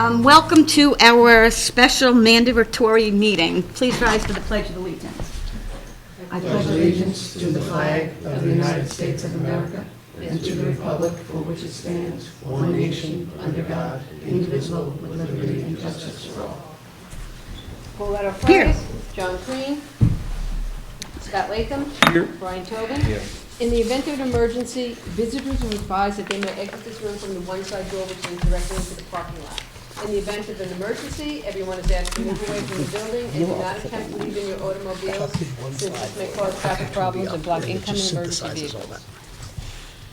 Welcome to our special mandatory meeting. Please rise to the Pledge of Allegiance. I pledge allegiance to the flag of the United States of America and to the republic for which it stands, one nation, under God, indivisible, with liberty and justice for all. Pauletta Here. Price, John Crean, Scott Latham, Brian Tobin. Here. In the event of an emergency, visitors are advised that they may exit this room from the one side door which leads directly into the parking lot. In the event of an emergency, everyone is asked to move away from the building and do not attempt to leave in your automobiles, since this may cause traffic problems and block incoming emergency vehicles.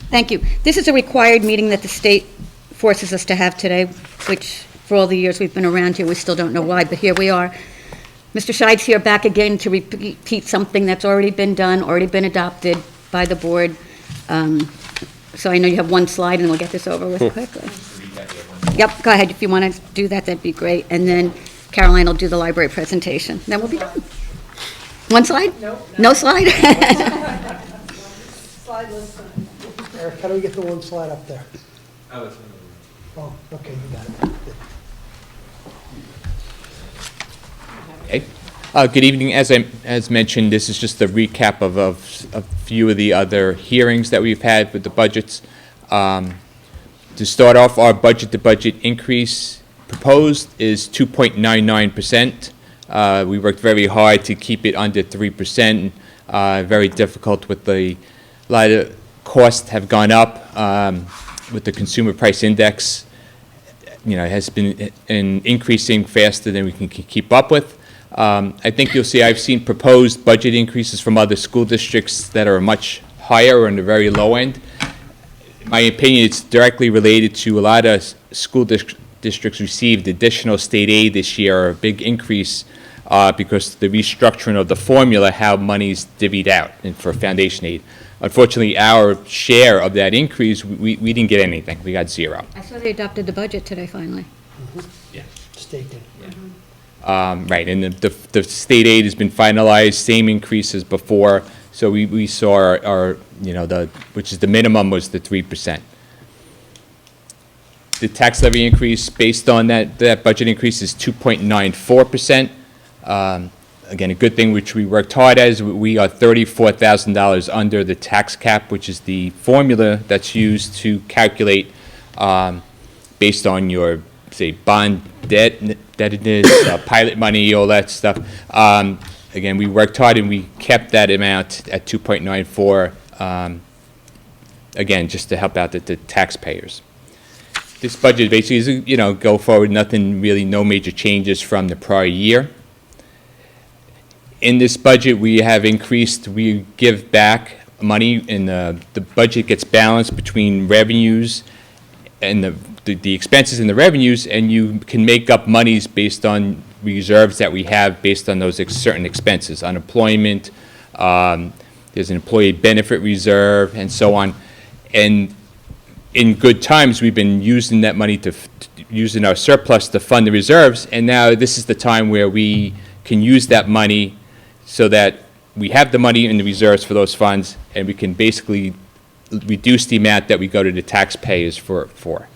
Thank you. This is a required meeting that the state forces us to have today, which for all the years we've been around here, we still don't know why, but here we are. Mr. Scheid's here back again to repeat something that's already been done, already been adopted by the board. So I know you have one slide, and we'll get this over with quickly. Yep, go ahead. If you want to do that, that'd be great. And then Caroline will do the library presentation. Then we'll be done. One slide? No slide? Slide list. Eric, how do we get the one slide up there? Oh, Oh, okay, you got it. Okay. Good evening. As mentioned, this is just a recap of a few of the other hearings that we've had with the budgets. To start off, our budget-to-budget increase proposed is 2.99%. We worked very hard to keep it under 3%. Very difficult with a lot of costs have gone up with the consumer price index. You know, it has been increasing faster than we can keep up with. I think you'll see I've seen proposed budget increases from other school districts that are much higher or on the very low end. In my opinion, it's directly related to a lot of school districts received additional state aid this year, a big increase because the restructuring of the formula, how money's divvied out and for foundation aid. Unfortunately, our share of that increase, we didn't get anything. We got zero. I saw they adopted the budget today, finally. Yeah. State did. Right, and the state aid has been finalized, same increase as before. So we saw our which is the minimum was the 3%. The tax levy increase based on that budget increase is 2.94%. Again, a good thing which we worked hard as we are $34,000 under the tax cap, which is the formula that's used to calculate based on your say bond indebtedness, pilot money, all that stuff. Again, we worked hard and we kept that amount at 2.94. Again, just to help out the taxpayers. This budget basically is, go forward, nothing really, no major changes from the prior year. In this budget, we have increased, we give back money, and the budget gets balanced between revenues and the expenses and the revenues, and you can make up monies based on reserves that we have based on those certain expenses, unemployment, there's an employee benefit reserve, and so on. And in good times, we've been using that money using our surplus to fund the reserves, and now this is the time where we can use that money so that we have the money in the reserves for those funds, and we can basically reduce the amount that we go to the taxpayers for.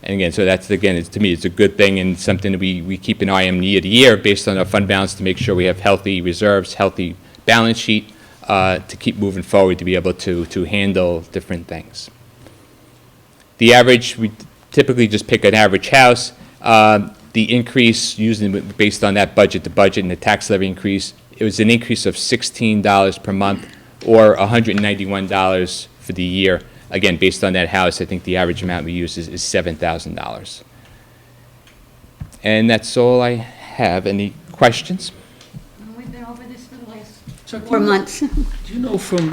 And again, so that's, again, to me, it's a good thing and something that we keep an eye on year to year based on our fund balance to make sure we have healthy reserves, healthy balance sheet to keep moving forward to be able to handle different things. The average, we typically just pick an average house. The increase based on that budget, the budget and the tax levy increase, it was an increase of $16 per month or $191 for the year. Again, based on that house, I think the average amount we use is $7,000. And that's all I have. Any questions? We've been over this for the last Chuck, 4 months. Do you know from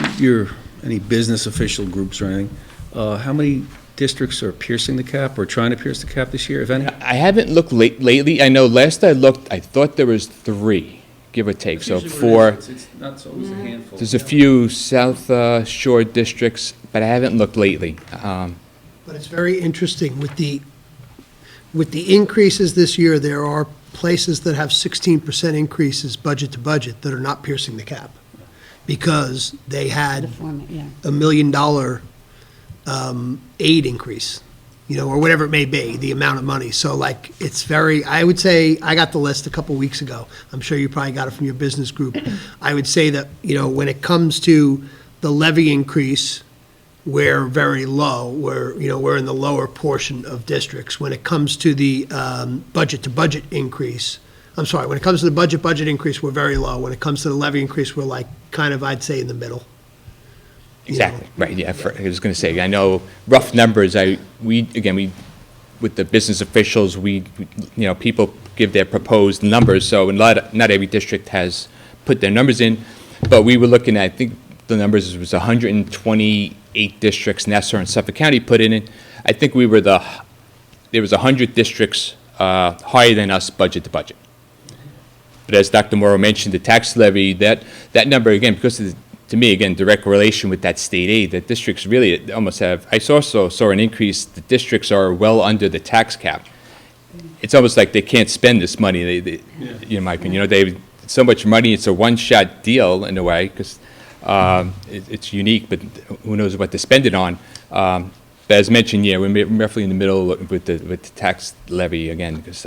any business official groups or anything, how many districts are piercing the cap or trying to pierce the cap this year, if any? I haven't looked lately. I know last I looked, I thought there was 3, give or take. So 4. It's not always a handful. There's a few South Shore districts, but I haven't looked lately. But it's very interesting. With the increases this year, there are places that have 16% increases budget to budget that are not piercing the cap because they had The format, yeah. $1 million aid increase. or whatever it may be, the amount of money. So like, it's very, I would say, I got the list a couple weeks ago. I'm sure you probably got it from your business group. I would say that, when it comes to the levy increase, we're very low. We're in the lower portion of districts. When it comes to the budget-to-budget increase, when it comes to the budget increase, we're very low. When it comes to the levy increase, we're like, kind of, I'd say, in the middle. Exactly, right, yeah, I was gonna say, I know rough numbers, with the business officials, people give their proposed numbers, so not every district has put their numbers in, but we were looking at, I think the numbers was 128 districts, Nassau and Suffolk County put in it. I think there was 100 districts higher than us budget to budget. But as Dr. Morrow mentioned, the tax levy, that number, again, because of to me, again, direct relation with that state aid, that districts really almost have, I also saw an increase, the districts are well under the tax cap. It's almost like they can't spend this money, in my opinion, they have so much money, it's a one-shot deal in a way, because it's unique, but who knows what to spend it on. But as mentioned, we're roughly in the middle with the tax levy again, because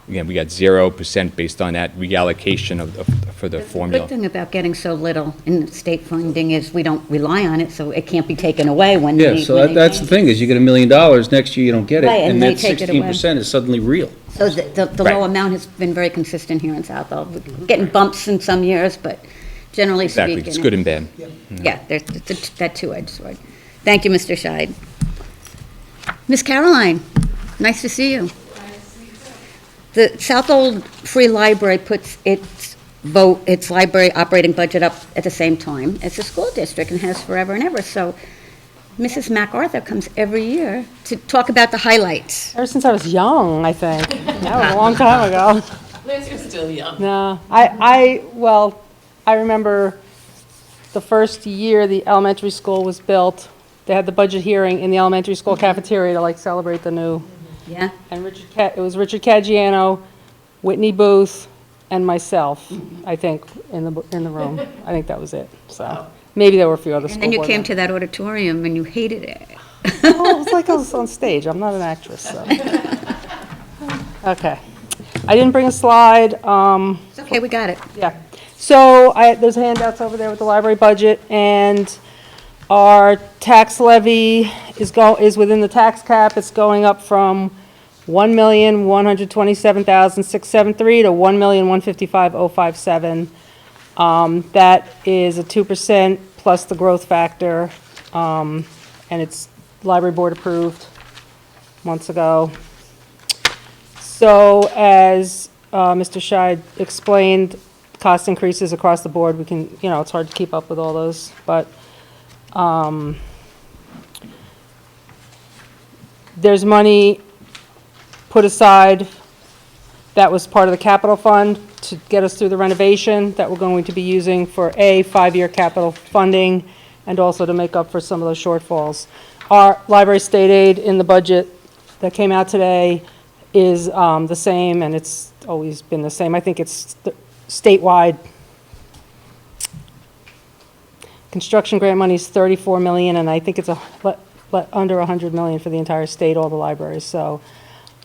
again, we got 0% based on that reallocation for the The formula. good thing about getting so little in state funding is we don't rely on it, so it can't be taken away when they. Yeah, so that's the thing, is you get $1 million, next year you don't get it, Right, and and they that take it away. 16% is suddenly real. So the Right. low amount has been very consistent here in Southold. We're getting bumps in some years, but generally speaking. Exactly, it's good and bad. Yeah, there's that two-edged sword. Thank you, Mr. Scheid. Ms. Caroline, nice to see you. The Southold Free Library puts its library operating budget up at the same time as the school district and has forever and ever. So Mrs. MacArthur comes every year to talk about the highlights. Ever since I was young, I think. That was a long time ago. Nancy's still young. No, I remember the first year the elementary school was built, they had the budget hearing in the elementary school cafeteria to like celebrate the new. Yeah? And it was Richard Caggiano, Whitney Booth, and myself, I think, in the room. I think that was it. So maybe there were a few other school And then you board came members. to that auditorium and you hated it. Oh, it was like I was on stage. I'm not an actress, so. Okay. I didn't bring a slide. It's okay, we got it. Yeah. So there's handouts over there with the library budget, and our tax levy is within the tax cap. It's going up from $1,127,673 to $1,155,057. That is a 2% plus the growth factor, and it's library board approved months ago. So as Mr. Scheid explained, cost increases across the board. We can, it's hard to keep up with all those, but there's money put aside that was part of the capital fund to get us through the renovation that we're going to be using for 5-year capital funding and also to make up for some of those shortfalls. Our library state aid in the budget that came out today is the same, and it's always been the same. I think it's statewide. Construction grant money is $34 million, and I think it's under $100 million for the entire state, all the libraries. So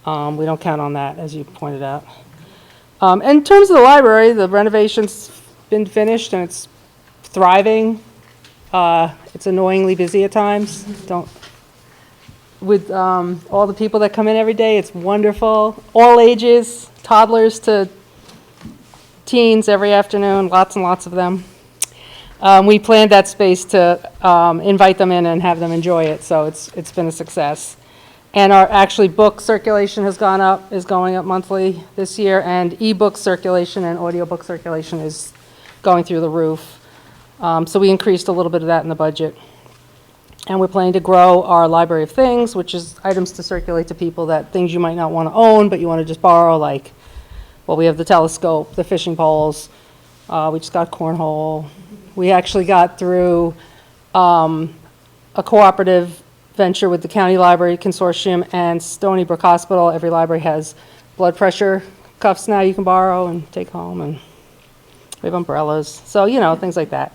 we don't count on that, as you pointed out. In terms of the library, the renovation's been finished and it's thriving. It's annoyingly busy at times. With all the people that come in every day, it's wonderful. All ages, toddlers to teens every afternoon, lots and lots of them. We planned that space to invite them in and have them enjoy it, so it's been a success. And our actually book circulation is going up monthly this year, and e-book circulation and audiobook circulation is going through the roof. So we increased a little bit of that in the budget. And we're planning to grow our library of things, which is items to circulate to people, that things you might not want to own, but you want to just borrow, like, well, we have the telescope, the fishing poles, we just got cornhole. We actually got through a cooperative venture with the County Library Consortium and Stony Brook Hospital. Every library has blood pressure cuffs now you can borrow and take home, and we have umbrellas, so, things like that.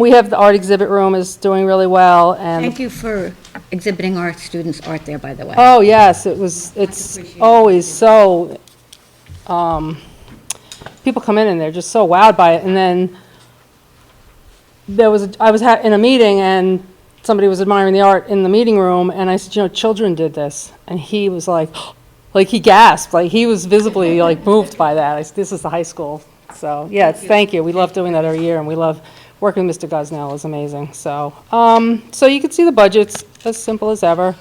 We have the art exhibit room is doing really well, and Thank you for exhibiting our students' art there, by the way. Oh, yes, it's always so, people come in and they're just so wowed by it. And then I was in a meeting and somebody was admiring the art in the meeting room, and I said, you know, children did this. And he was like he gasped, like he was visibly like moved by that. This is the high school. So, yeah, thank you. We love doing that every year, and we love working with Mr. Gosnell. Is amazing. So, so you can see the budget's as simple as ever,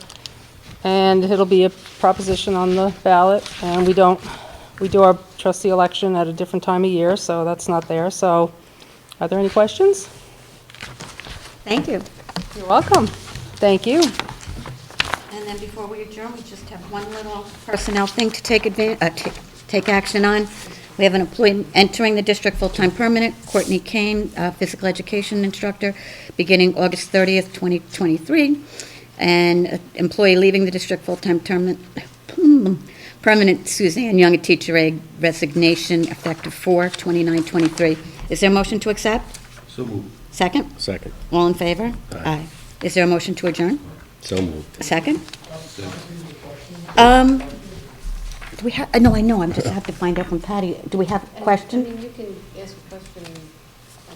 and it'll be a proposition on the ballot. And we do our trustee election at a different time of year, so that's not there. So, are there any questions? Thank you. You're welcome. Thank you. And then before we adjourn, we just have one little personnel thing to take action on. We have an employee entering the district full-time permanent, Courtney Kane, physical education instructor, beginning August 30th, 2023. And an employee leaving the district full-time permanent, Suzanne Young, a teacher aide, resignation effective 4/29/23. Is there a motion to accept? So moved. Second? Second. All in favor? Aye. Is there a motion to adjourn? So moved. A second? Do we have, no, I know, I just have to find out from Patty. Do we have a I question? mean, you can ask a question.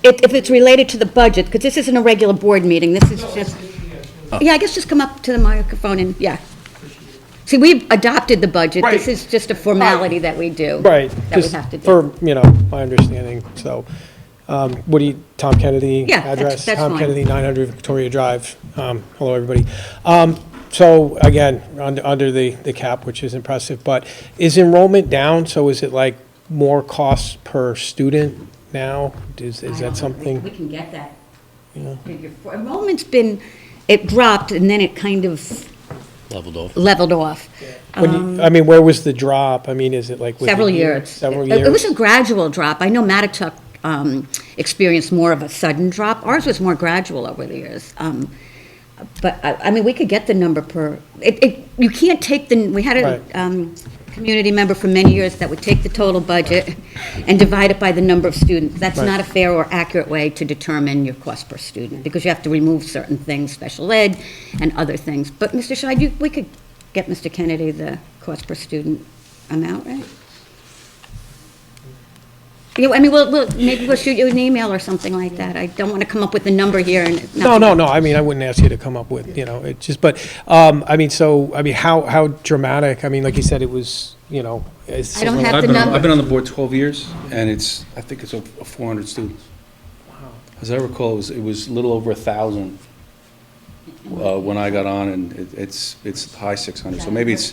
If it's related to the budget, because this isn't a regular board meeting, this is just, yeah, I guess just come up to the microphone and, yeah. See, we've adopted the budget. This Right. is just a formality that we do. Right, That we just have to do. for, my understanding, so, what do you, Tom Kennedy? Yeah, that's- Address, that's Tom fine. Kennedy, 900 Victoria Drive. Hello, everybody. So, again, under the cap, which is impressive, but is enrollment down? So is it like more costs per student now? Is that something? We can get that Yeah. figure. Enrollment's been, it dropped and then it kind of Leveled off. leveled off. Where was the drop? is it like? with Several the year? years. Several It was years? a gradual drop. I know Mattituck experienced more of a sudden drop. Ours was more gradual over the years. But, we could get the number per, you can't take we had a Right. community member for many years that would take the total budget and divide it by the number of students. That's Right. not a fair or accurate way to determine your cost per student, because you have to remove certain things, special ed and other things. But, Mr. Scheid, we could get Mr. Kennedy the cost per student amount, right? Maybe we'll shoot you an email or something like that. I don't want to come up with a number here and. No, I wouldn't ask you to come up with, it just, but, how dramatic? Like you said, it was, it's. I don't have I've the been on- number. I've been on the board 12 years, and I think it's over 400 students. As I recall, it was a little over 1,000 when I got on, and it's high 600, so maybe it's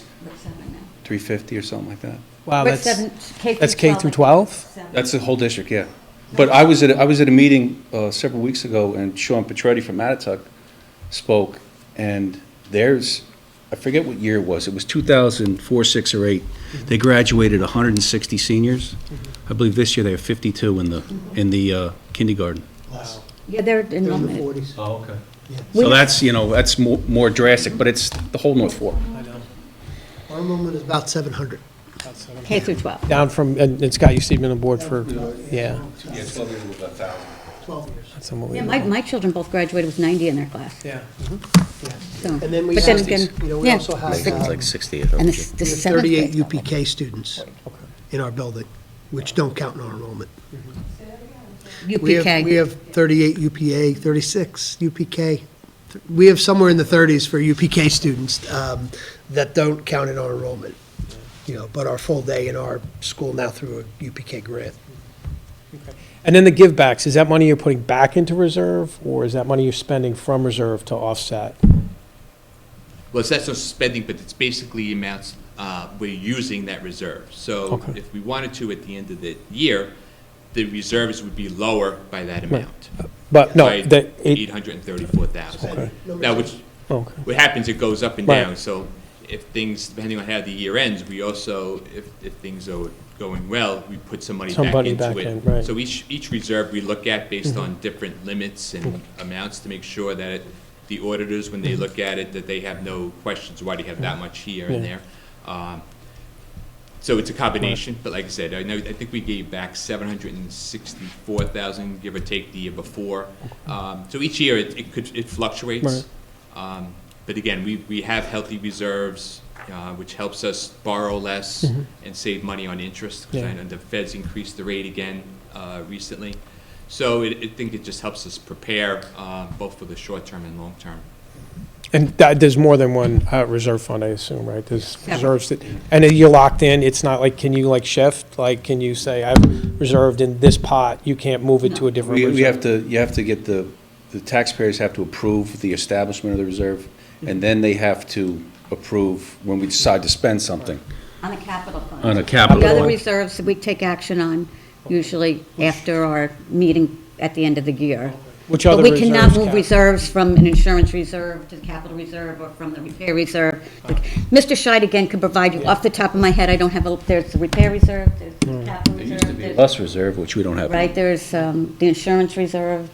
350 or something like that. Wow, We're that's K K through 12? That's the whole district, yeah. But I was at a meeting several weeks ago, and Sean Petretti from Mattituck spoke, and I forget what year it was 2004, 6, or 8. They graduated 160 seniors. I believe this year they have 52 in the kindergarten. Yeah, they're In the enrollment. 40s. Oh, okay. So that's more drastic, but it's the whole North Fork. I know. Our enrollment is about 700. K through 12. Down from, and Scott, you see me on the board for, yeah. Yeah, 12 years was 1,000. 12 years. That's Yeah, unbelievable. my children both graduated with 90 in their class. Yeah. So. And then we But have, again, we yeah. also have, I think it's like 60 or something. And we this have seventh 38 grade. UPK students in our building, which don't count in our enrollment. We UPK. have 38 UPA, 36 UPK. We have somewhere in the 30s for UPK students that don't count in our enrollment, but are full day in our school now through a UPK grant. And then the givebacks, is that money you're putting back into reserve, or is that money you're spending from reserve to offset? Well, it's not so spending, but it's basically amounts we're using that reserve. So Okay. if we wanted to, at the end of the year, the reserves would be lower by that amount. But, no, By that, it, 834,000. Okay. Now, which, okay, what happens, it goes up and Right. down. So if things, depending on how the year ends, we also, if things are going well, we put some money Some back money into back it. in, right. So each reserve we look at based Mm-hmm. on different limits and amounts to make sure that the auditors, when they look at it, that they have no questions, why do you have that much here and Yeah. there? So it's a combination, but like I said, I think we gave back 764,000, give or take, the year before. So each year, it fluctuates. But again, we have healthy reserves, which helps us borrow less and save money on interest. 'Cause I know the Fed's increased the rate again recently. So I think it just helps us prepare both for the short term and long term. And there's more than one reserve fund, I assume, right? There's Yeah. reserves that, and then you're locked in, it's not like, can you like shift? Like, can you say, I've reserved in this pot, you can't move it to a different reserve? You have to get the taxpayers have to approve the establishment of the reserve, and then they have to approve when we decide to spend something. On a capital fund. On a capital The other fund. reserves that we take action on usually after our meeting at the end of the year. Which other But we cannot reserves, move Cap? reserves from an insurance reserve to the capital reserve or from the repair reserve. Mr. Scheid again can provide you, off the top of my head, I don't have, there's the repair reserve, there's the capital There used reserve. to be a there's- bus reserve, which we don't have. Right, there's the insurance reserve,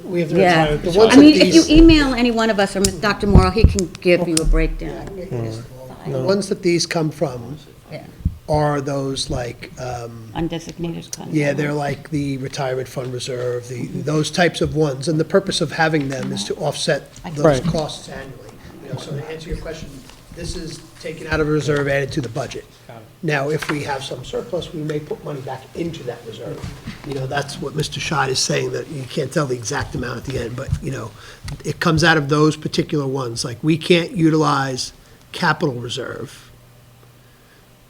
We have the yeah. retirement, the ones I that mean, if you these, email any one of us or Dr. Morrow, he can give you a breakdown. the ones that these come from Yeah. are those like, Undesignated fund. yeah, they're like the retirement fund reserve, those types of ones. And the purpose of having them is to offset those Right. costs annually. You know, so to answer your question, this is taken out of reserve, added to the budget. Now, if we have some surplus, we may put money back into that reserve. You know, that's what Mr. Scheid is saying, that you can't tell the exact amount at the end, but, you know, it comes out of those particular ones. Like, we can't utilize capital reserve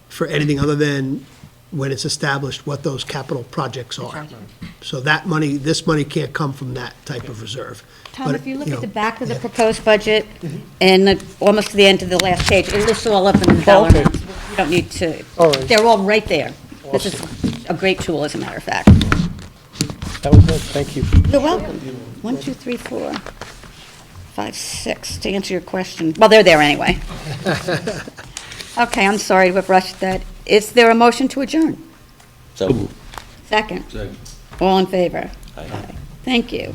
for anything other than when it's established what those capital projects are. So that money, this money can't come from that type of reserve. Tom, But, if you look you at the know, back of the proposed budget, and almost to the end of the last page, it lists all of them in dollar okay. amounts. You don't need to, All right. they're all right there. This is a great tool, as a matter of fact. That was good, thank you. You're welcome. 1, 2, 3, 4, 5, 6, to answer your question. Well, they're there anyway. Okay, I'm sorry to have rushed that. Is there a motion to adjourn? So moved. Second. All in favor? Aye. Thank you.